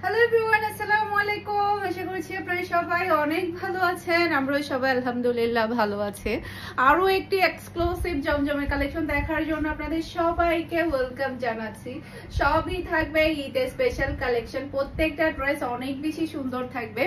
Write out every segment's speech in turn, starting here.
Hello everyone, আসসালামু আলাইকুম। আশা করছি আপনারা সবাই অনেক ভালো আছেন। আমরাও সবাই আলহামদুলিল্লাহ ভালো আছি। আরো একটি এক্সক্লুসিভ জমজমে কালেকশন দেখার জন্য আপনাদের সবাইকে ওয়েলকাম জানাচ্ছি। সবই থাকবে ঈদের স্পেশাল কালেকশন। প্রত্যেকটা ড্রেস অনেক বেশি সুন্দর থাকবে,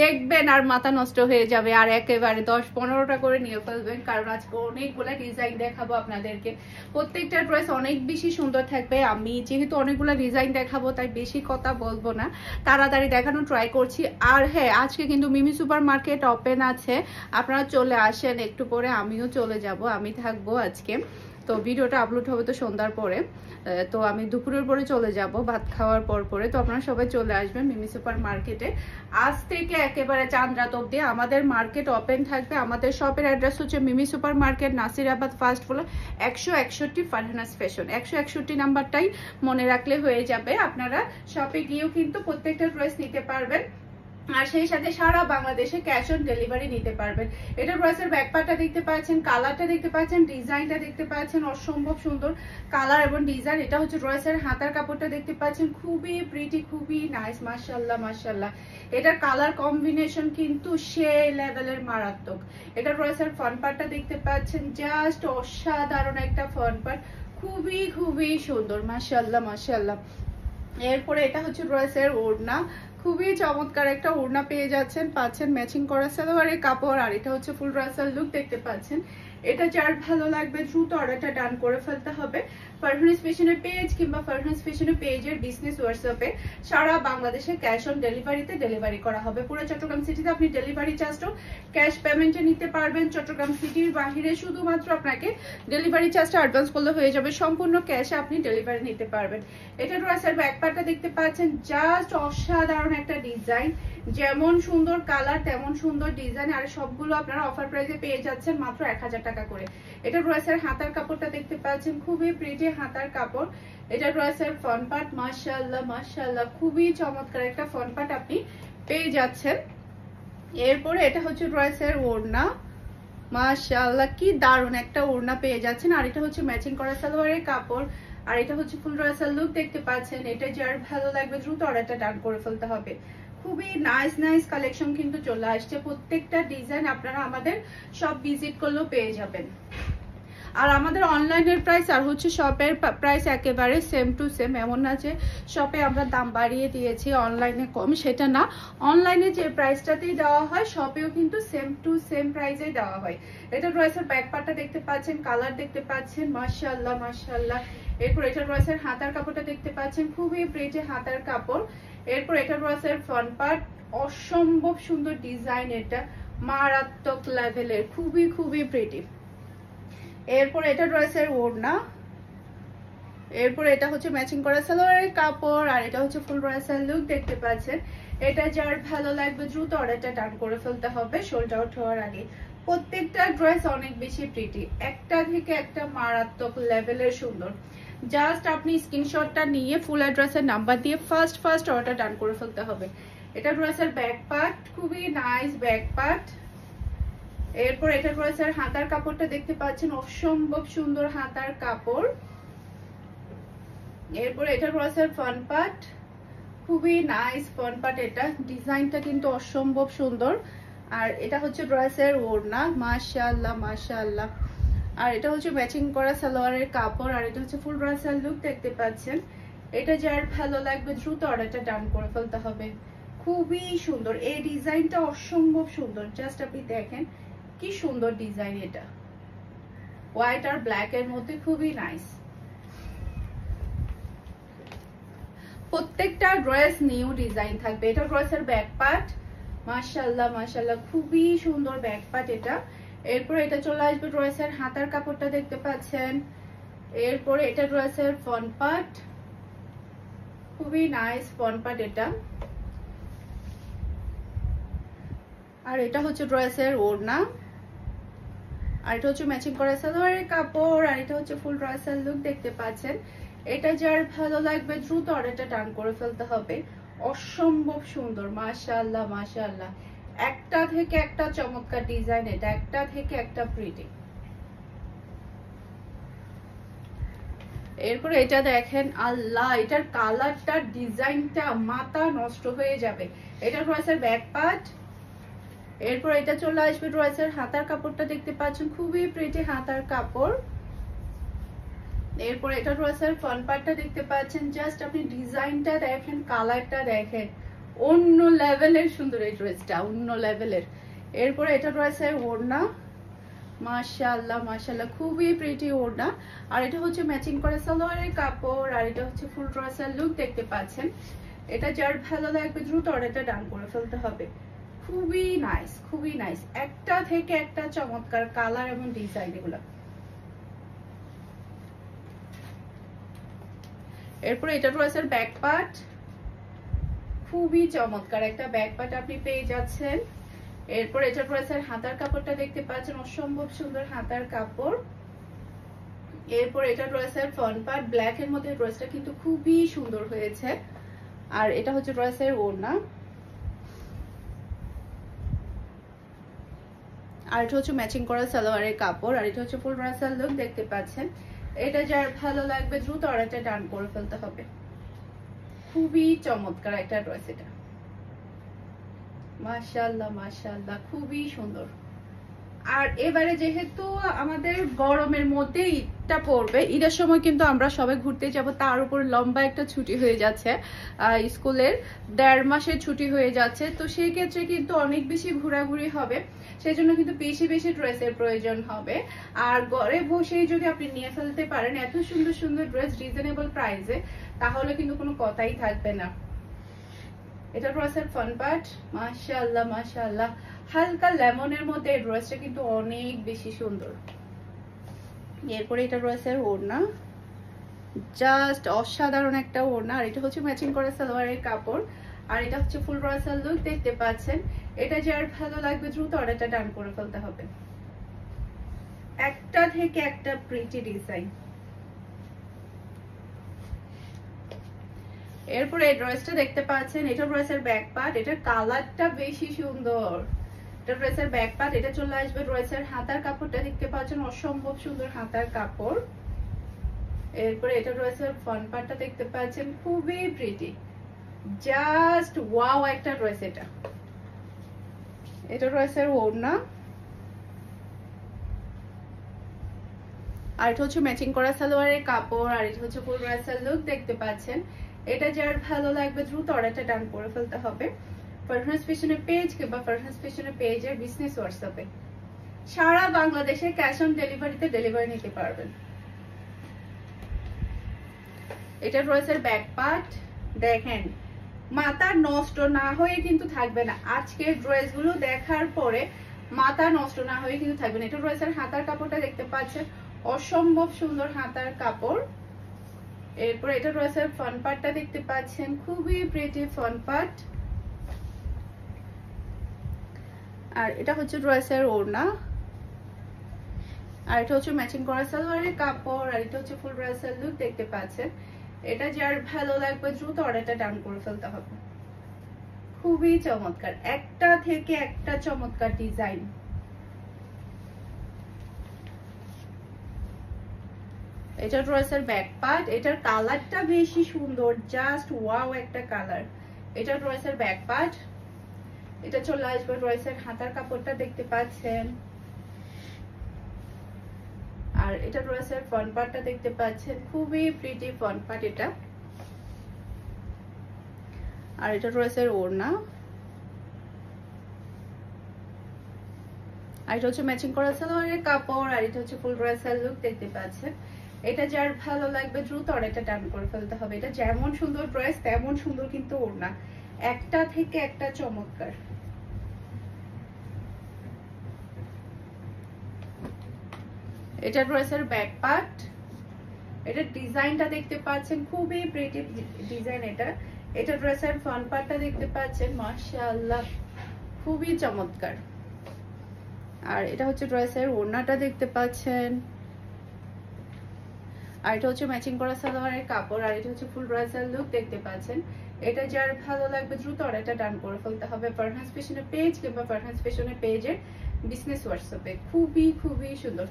দেখবেন আর মাথা নষ্ট হয়ে যাবে, আর একেবারে 10-15টা করে নিয়ে ফেলবেন, কারণ আজকে অনেকগুলা ডিজাইন দেখাবো আপনাদেরকে। প্রত্যেকটা ড্রেস অনেক বেশি সুন্দর থাকবে। আমি যেহেতু অনেকগুলা ডিজাইন দেখাবো তাই বেশি কথা বলবো না, তাড়াতাড়ি দেখানোর ট্রাই করছি। আর হ্যাঁ, আজকে কিন্তু মিমি সুপার মার্কেট ওপেন আছে, আপনারা চলে আসেন। একটু পরে আমিও চলে যাব, আমি থাকবো আজকে। তো ভিডিওটা আপলোড হবে তো সন্ধ্যার পরে, তো আমি দুপুরের পরে চলে যাব ভাত খাওয়ার পরে। তো আপনারা সবাই চলে আসবেন মিমি সুপার মার্কেটে। আজ থেকে একেবারে চাঁদ রাত অবধি আমাদের মার্কেট ওপেন থাকবে। আমাদের শপের অ্যাড্রেস হচ্ছে Mimi super market, Nasirabad first floor, 161 Farhana's fashion. 161 নাম্বারটাই মনে রাখলে হয়ে যাবে। আপনারা শপে গিয়েও কিন্তু প্রত্যেকটা ড্রেস নিতে পারবেন, আর সেই সাথে সারা বাংলাদেশে ক্যাশ অন ডেলিভারি নিতে পারবেন। এটা ড্রেসের ব্যাকপার্টটা দেখতে পাচ্ছেন, কালারটা দেখতে পাচ্ছেন, ডিজাইনটা দেখতে পাচ্ছেন, অসম্ভব সুন্দর কালার এবং ডিজাইন। এটা হচ্ছে ড্রেসের হাতার কাপড়টা দেখতে পাচ্ছেন, খুবই প্রিটি, খুবই নাইস, মাশাআল্লাহ মাশাআল্লাহ। এটার কালার কম্বিনেশন কিন্তু সেই লেভেলের মারাত্মক। এটা ড্রেসের ফ্রন্ট পার্টটা দেখতে পাচ্ছেন, জাস্ট অসাধারণ একটা ফ্রন্ট পার্ট, খুবই খুবই সুন্দর, মাশাআল্লাহ মাশাআল্লাহ। এরপরে এটা হচ্ছে ড্রেসের ওড়না, খুবই চমৎকার একটা ওড়না পেয়ে পাচ্ছেন ম্যাচিং করা সালোয়ারের কাপড়। আর এটা হচ্ছে ফুল ড্রেসের লুক দেখতে পাচ্ছেন। এটা যার ভালো লাগবে দ্রুত অর্ডারটা ডান করে ফেলতে হবে। ফারহানাস ফ্যাশনের পেজ কিংবা ফারহানাস ফ্যাশনের পেজের বিজনেস হোয়াটসঅ্যাপে সারা বাংলাদেশে ক্যাশ অন ডেলিভারিতে ডেলিভারি করা হবে। পুরো চট্টগ্রাম সিটিতে আপনি ডেলিভারি চার্জটাও ক্যাশ পেমেন্টে নিতে পারবেন। চট্টগ্রাম সিটির বাহিরে শুধুমাত্র আপনাকে ডেলিভারি চার্জটা অ্যাডভান্স করলে হয়ে যাবে, সম্পূর্ণ ক্যাশে আপনি ডেলিভারি নিতে পারবেন। এটা ড্রেসের ব্যাকপার্টটা দেখতে পাচ্ছেন, জাস্ট অসাধারণ একটা ডিজাইন, যেমন সুন্দর কালার তেমন সুন্দর ডিজাইন। আর সবগুলো আপনারা অফার প্রাইসে পেয়ে যাচ্ছেন মাত্র 1000 টাকা করে। এটা ড্রেসের হাতার কাপড়টা দেখতে পাচ্ছেন, খুবই প্রিটি হাতার কাপড়। এটা ড্রেসের ফ্রন্ট পার্ট, মাশাআল্লাহ মাশাআল্লাহ, খুবই চমৎকার একটা ফ্রন্ট পার্ট আপনি পেয়ে যাচ্ছেন। এরপরে এটা হচ্ছে ড্রেসের ওড়না, মাশাআল্লাহ কি দারুণ একটা ওড়না পেয়ে যাচ্ছেন। আর এটা হচ্ছে ম্যাচিং করা সালোয়ারের কাপড়। আর এটা হচ্ছে ফুল ড্রেসের লুক দেখতে পাচ্ছেন। এটা যার ভালো লাগবে দ্রুত অর্ডারটা ডান করে ফেলতে হবে। খুবই নাইস নাইস কালেকশন কিন্তু চলে আসছে। প্রত্যেকটা ডিজাইন আপনারা আমাদের সব ভিজিট করলেও পেয়ে যাবেন। আর আমাদের অনলাইনের প্রাইস আর হচ্ছে শপের প্রাইস একেবারে সেম টু সেম। এমন না যে শপে আমরা দাম বাড়িয়ে দিয়েছি অনলাইনে কম, সেটা না। অনলাইনে যে প্রাইসটাতেই দেওয়া হয় শপেও কিন্তু সেম টু সেম প্রাইসে দেওয়া হয়। এটা ড্রেসের ব্যাকপার্টটা দেখতে পাচ্ছেন, কালার দেখতে পাচ্ছেন, মাশাআল্লাহ মাশাআল্লাহ। এরপর এটা ড্রেসের হাতার কাপড়টা দেখতে পাচ্ছেন, খুবই প্রিটি হাতার কাপড়। এরপর এটা ড্রেসের ফ্রন্ট পার্ট, অসম্ভব সুন্দর ডিজাইন, এটা মারাত্মক লেভেলের, খুবই খুবই প্রিটি। এরপর এটা ড্রেসের ওড়না। এরপর এটা হচ্ছে ম্যাচিং করা সালোয়ারের কাপড়। আর এটা হচ্ছে ফুল ড্রেসের লুক দেখতে পাচ্ছেন। এটা যার ভালো লাগবে দ্রুত অর্ডারটা ডান করে ফেলতে হবে সোল্ড আউট হওয়ার আগে। প্রত্যেকটা ড্রেস অনেক বেশি প্রিটি, একটা থেকে একটা মারাত্মক লেভেলের সুন্দর। জাস্ট আপনি স্ক্রিনশটটা নিয়ে ফুল অ্যাড্রেসের নাম্বার দিয়ে ফার্স্ট অর্ডার ডান করে ফেলতে হবে। এটা ড্রেসের ব্যাক পার্ট, খুবই নাইস ব্যাক পার্ট। এরপর এটা ড্রেসের হাতার কাপড়টা দেখতে পাচ্ছেন, অসম্ভব সুন্দর হাতার কাপড়। এরপর এটা ড্রেসের ফ্রন্ট পার্ট, খুবই নাইস ফ্রন্ট পার্ট, এটা ডিজাইনটা কিন্তু অসম্ভব সুন্দর। আর এটা হচ্ছে ড্রেসের ওড়না, মাশাআল্লাহ মাশাআল্লাহ। আর এটা হচ্ছে ম্যাচিং করা সালোয়ারের কাপড়। আর এটা হচ্ছে ফুল ড্রেসের লুক দেখতে পাচ্ছেন। এটা যার ভালো লাগবে দ্রুত অর্ডারটা ডান করে ফেলতে হবে। খুবই সুন্দর এই ডিজাইনটা, অসম্ভব সুন্দর। জাস্ট আপনি দেখেন কি সুন্দর ডিজাইন, এটা হোয়াইট আর ব্ল্যাক এর মধ্যে, খুবই নাইস। প্রত্যেকটা ড্রেস নিউ ডিজাইন থাকবে। এটা ড্রেসের ব্যাক পার্ট, মাশাআল্লাহ মাশাআল্লাহ, খুবই সুন্দর ব্যাক পার্ট এটা। এরপর এটা চলে আসবে ড্রেসের হাতার কাপড়টা দেখতে পাচ্ছেন। এরপরে এটা ড্রেসের ফ্রন্ট পার্ট, খুবই নাইস ফ্রন্ট পার্ট এটা। আর এটা হচ্ছে ড্রেসের ওড়না। আর এটা হচ্ছে ম্যাচিং করা সালোয়ারের কাপড়। আর এটা হচ্ছে ফুল ড্রেসের লুক দেখতে পাচ্ছেন। এটা যার ভালো লাগবে দ্রুত অর্ডারটা ডান করে ফেলতে হবে। অসম্ভব সুন্দর, মাশাআল্লাহ মাশাআল্লাহ, একটা থেকে একটা চমৎকার ডিজাইন, এটা একটা থেকে একটা প্রিটি। এরপরে এটা দেখেন, আল্লাহ এটার কালারটা ডিজাইনটা মাথা নষ্ট হয়ে যাবে। এটা ড্রেসের ব্যাক পার্ট। এরপর এটা চলে আসবে ড্রেসের হাতার কাপড়টা দেখতে পাচ্ছেন, খুবই প্রিটি হাতার কাপড়। এরপর এটা ড্রেসের ফ্রন্ট পার্টটা দেখতে পাচ্ছেন, জাস্ট আপনি ডিজাইনটা দেখেন, কালারটা দেখেন, অন্য লেভেলের সুন্দর এই ড্রেসটা, অন্য লেভেলের। এরপর এটা ড্রেসের ওড়না, মাশাআল্লাহ মাশাআল্লাহ খুবই প্রিটি ওড়না। আর এটা হচ্ছে ম্যাচিং করে সালোয়ারের কাপড়, আর এটা হচ্ছে ফুল ড্রেসের লুক দেখতে পাচ্ছেন। এটা যার ভালো লাগবে দ্রুত অর্ডারটা ডান করে ফেলতে হবে। খুবই নাইস, খুবই নাইস, একটা থেকে একটা চমৎকার কালার এবং ডিজাইন এগুলো। এরপর এটা ড্রেসের ব্যাক পার্ট, খুবই চমৎকার একটা ব্যাক পার্ট আপনি পেয়ে যাচ্ছেন। এরপর এটা ড্রেসের হাতার কাপড়টা দেখতে পাচ্ছেন, অসম্ভব সুন্দর হাতার কাপড়। এরপর এটা ড্রেসের ফ্রন্ট পার্ট, ব্ল্যাক এর মধ্যে ড্রেসটা কিন্তু খুবই সুন্দর হয়েছে। আর এটা হচ্ছে ড্রেসের ওড়না, আর এটা হচ্ছে ম্যাচিং করা সালোয়ারের কাপড়, আর এটা হচ্ছে ফুল ড্রেসের লুক দেখতে পাচ্ছেন। এটা যার ভালো লাগবে দ্রুত অর্ডারটা ডান করে ফেলতে হবে। খুবই চমৎকার একটা ড্রেস এটা, মাশাআল্লাহ মাশাআল্লাহ খুবই সুন্দর। আর এবারে যেহেতু আমাদের গরমের মধ্যে ঈদটা পড়বে, ঈদের সময় কিন্তু আমরা সবাই ঘুরতে যাব, তার উপর লম্বা একটা ছুটি হয়ে যাচ্ছে, স্কুলের 1.5 মাসের ছুটি হয়ে যাচ্ছে। তো সেই ক্ষেত্রে কিন্তু অনেক বেশি ঘোরাঘুরি হবে, সেই জন্য কিন্তু বেশি বেশি ড্রেসের প্রয়োজন হবে। আর ঘরে বসেই যদি আপনি নিয়ে ফেলতে পারেন এত সুন্দর সুন্দর ড্রেস রিজনেবল প্রাইসে, তাহলে কিন্তু কোনো কথাই থাকবে না। এটা ড্রেসের ফ্রন্ট পার্ট, মাশাআল্লাহ মাশাআল্লাহ হালকা লেমনের মধ্যে এই ড্রেসটা কিন্তু অনেক বেশি সুন্দর। এরপরে এটা ড্রেসের ওড়না, জাস্ট অসাধারণ একটা ওড়না, আর এটা হচ্ছে ম্যাচিং করা সালোয়ারের কাপড়, আর এটা হচ্ছে ফুল ড্রেসের লুক দেখতে পাচ্ছেন। এটা যার ভালো লাগবে দ্রুত অর্ডারটা ডান করে ফেলতে হবে। একটা থেকে একটা প্রিটি ডিজাইন। এরপরে এই ড্রেসটা দেখতে পাচ্ছেন, এটা ড্রেসের ব্যাক পার্ট, এটার কালারটা বেশি সুন্দর। এটা ড্রেসের ব্যাক পার্ট, এটা চলে আসবে ড্রেসের হাতার কাপড়টা দেখতে পাচ্ছেন, অসম্ভব সুন্দর হাতার কাপড়। এরপরে এটা ড্রেসের ফ্রন্ট পার্টটা দেখতে পাচ্ছেন, খুবই প্রিটি, জাস্ট ওয়াও একটা ড্রেস এটা। এটা ড্রেসের ওড়না, আর এটা হচ্ছে ম্যাচিং করা সালোয়ারের কাপড়, আর এটা হচ্ছে ফুল ড্রেসের লুক দেখতে পাচ্ছেন। এটা যার ভালো লাগবে দ্রুত অর্ডারটা ডান করে ফেলতে হবে। ফারহানাস ফ্যাশনের পেজ কিংবা ফারহানাস ফ্যাশনের পেজের বিজনেস হোয়াটসঅ্যাপে সারা বাংলাদেশে ক্যাশ অন ডেলিভারিতে ডেলিভারি নিতে পারবেন। এটা ড্রেসের ব্যাক পার্ট দেখেন, মাথা নষ্ট না হয়ে কিন্তু থাকবে না। আজকের ড্রেসগুলো দেখার পরে মাথা নষ্ট না হয়ে কিন্তু থাকবে না। এটা ড্রেসের হাতার কাপড়টা দেখতে পাচ্ছেন, অসম্ভব সুন্দর হাতার কাপড়। এরপর এটা ড্রেসের ফ্রন্ট পার্টটা দেখতে পাচ্ছেন, খুবই প্রিটি ফ্রন্ট পার্ট, আর এটা হচ্ছে ড্রেসের ওড়না, আর এটা হচ্ছে ম্যাচিং করা সালোয়ারের কাপড়, আর এটা হচ্ছে ফুল ড্রেসের লুক দেখতে পাচ্ছেন। এটা যার ভালো লাগবে দ্রুত অর্ডারটা ডান করে ফেলতে হবে। খুবই চমৎকার, একটা থেকে একটা চমৎকার ডিজাইন। এটা ড্রেসের ব্যাক পার্ট, এটার কালারটা বেশি সুন্দর, জাস্ট ওয়াও একটা কালার। এটা ড্রেসের ব্যাক পার্ট, এটা চলে আসবে ড্রেসের হাতার কাপড়টা দেখতে পাচ্ছেন, আর এটা ড্রেসের ফ্রন্ট পার্টটা দেখতে পাচ্ছেন, খুবই প্রিটি ফ্রন্ট পার্ট এটা। আর এটা ড্রেসের ওড়না, আর এটা হচ্ছে ম্যাচিং করা সালোয়ারের কাপড়, আর এটা হচ্ছে ফুল ড্রেসের লুক দেখতে পাচ্ছেন। এটা যার ভালো লাগবে দ্রুত অর্ডারটা ডান করে ফেলতে হবে। এটা যেমন সুন্দর ড্রেস তেমন সুন্দর কিন্তু ওড়না, একটা থেকে একটা চমৎকার। এটা ড্রেসের ব্যাক পার্ট, এটা ডিজাইনটা দেখতে পাচ্ছেন, খুবই প্রিটি ডিজাইন এটা। এটা ড্রেসের ফ্রন্ট পার্টটা দেখতে পাচ্ছেন, মাশাআল্লাহ খুবই চমৎকার। আর এটা হচ্ছে ড্রেসের ওড়নাটা দেখতে পাচ্ছেন, আর এটা হচ্ছে ম্যাচিং করা সালোয়ারের কাপড়, আর এটা হচ্ছে ফুল ড্রেসের লুক দেখতে পাচ্ছেন। এটা যার ভালো লাগবে দ্রুত অর্ডারটা ডান করে ফেলতে হবে। ফারহানাস ফ্যাশনের পেজ কিংবা ফারহানাস ফ্যাশনের পেজের বিজনেস হোয়াটসঅ্যাপে, খুবই খুবই সুন্দর।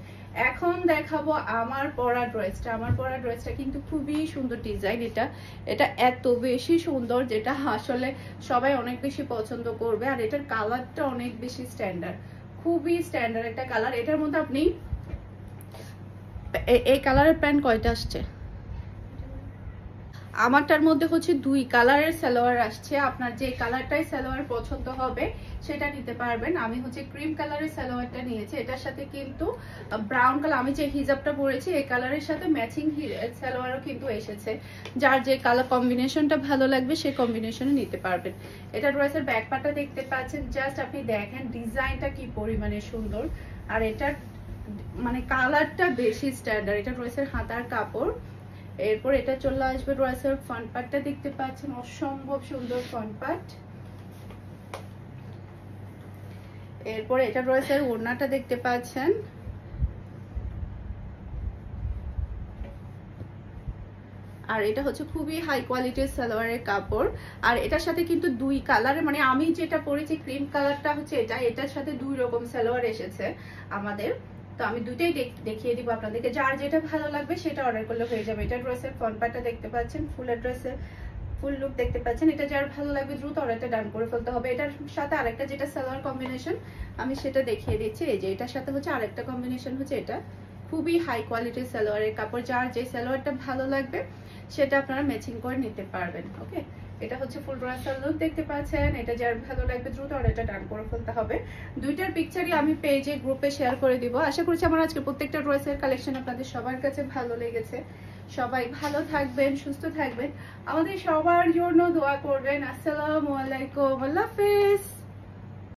এখন দেখাবো আমার পরা ড্রেসটা। আমার পরা ড্রেসটা কিন্তু খুবই সুন্দর ডিজাইন। এটা এত বেশি সুন্দর যেটা আসলে সবাই অনেক বেশি পছন্দ করবে। আর এটার কালারটা অনেক বেশি স্ট্যান্ডার্ড, খুবই স্ট্যান্ডার্ড একটা কালার। এটার মধ্যে আপনি এই কালারের প্যান্ট কয়টা আসছে? আমারটার মধ্যে হচ্ছে 2 কালারের সালোয়ার আসছে। আপনার যে কালারটাই সালোয়ার পছন্দ হবে সেটা নিতে পারবেন। আমি হচ্ছে ক্রিম কালারের সালোয়ারটা নিয়েছি। এটার সাথে কিন্তু ব্রাউন কালার, আমি যে হিজাবটা পরেছি এই কালারের সাথে ম্যাচিং সালোয়ারও কিন্তু এসেছে। যার যে কালার কম্বিনেশনটা ভালো লাগবে সেই কম্বিনেশনে নিতে পারবেন। এটা ড্রেসের ব্যাক পার্টটা দেখতে পাচ্ছেন, জাস্ট আপনি দেখেন ডিজাইনটা কি পরিমাণে সুন্দর। আর এটার মানে কালারটা বেশি স্ট্যান্ডার্ড। এটা ড্রেসের হাতার কাপড়। এরপর এটা চলে আসবে ড্রেসের ফ্রন্ট পার্টটা দেখতে পাচ্ছেন, অসম্ভব সুন্দর ফ্রন্ট পার্ট। এরপর এটা ড্রেসের ওড়নাটা দেখতে পাচ্ছেন। আর এটা হচ্ছে খুবই হাই কোয়ালিটির সালোয়ারের কাপড়। আর এটার সাথে কিন্তু 2 কালারের, মানে আমি যেটা পরেছি ক্রিম কালারটা হচ্ছে এটার সাথে 2 রকম সালোয়ার এসেছে আমাদের। তো আমি দুইটাই দেখিয়ে দিব আপনাদেরকে, যার যেটা ভালো লাগবে সেটা অর্ডার করলে হয়ে যাবে। এটা ড্রেসের ফ্রন্ট পার্টটা দেখতে পাচ্ছেন, ফুলের ড্রেসের ফুল লুক দেখতে পাচ্ছেন। এটা যার ভালো লাগবে দ্রুত অর্ডারটা ডান করে ফেলতে হবে। এটার সাথে আরেকটা যেটা সালোয়ার কম্বিনেশন আমি সেটা দেখিয়ে দিচ্ছি। এই যে এটার সাথে হচ্ছে আরেকটা কম্বিনেশন হচ্ছে এটা, খুবই হাই কোয়ালিটির সালোয়ারের কাপড়। যার যে সালোয়ারটা ভালো লাগবে সেটা আপনারা ম্যাচিং করে নিতে পারবেন। ওকে, এটা হচ্ছে ফুল ড্রেসের লুক দেখতে পাচ্ছেন। এটা যার ভালো লাগবে দ্রুত অর্ডারটা ডান করে ফেলতে হবে। দুইটার পিকচারই আমি পেজে গ্রুপে শেয়ার করে দিব। আশা করছি আমার আজকে প্রত্যেকটা ড্রেসের কালেকশন আপনাদের সবার কাছে ভালো লেগেছে। সবাই ভালো থাকবেন, সুস্থ থাকবেন, আমাদের সবার জন্য দোয়া করবেন। আসসালামু আলাইকুম, আল্লাহ হাফেজ।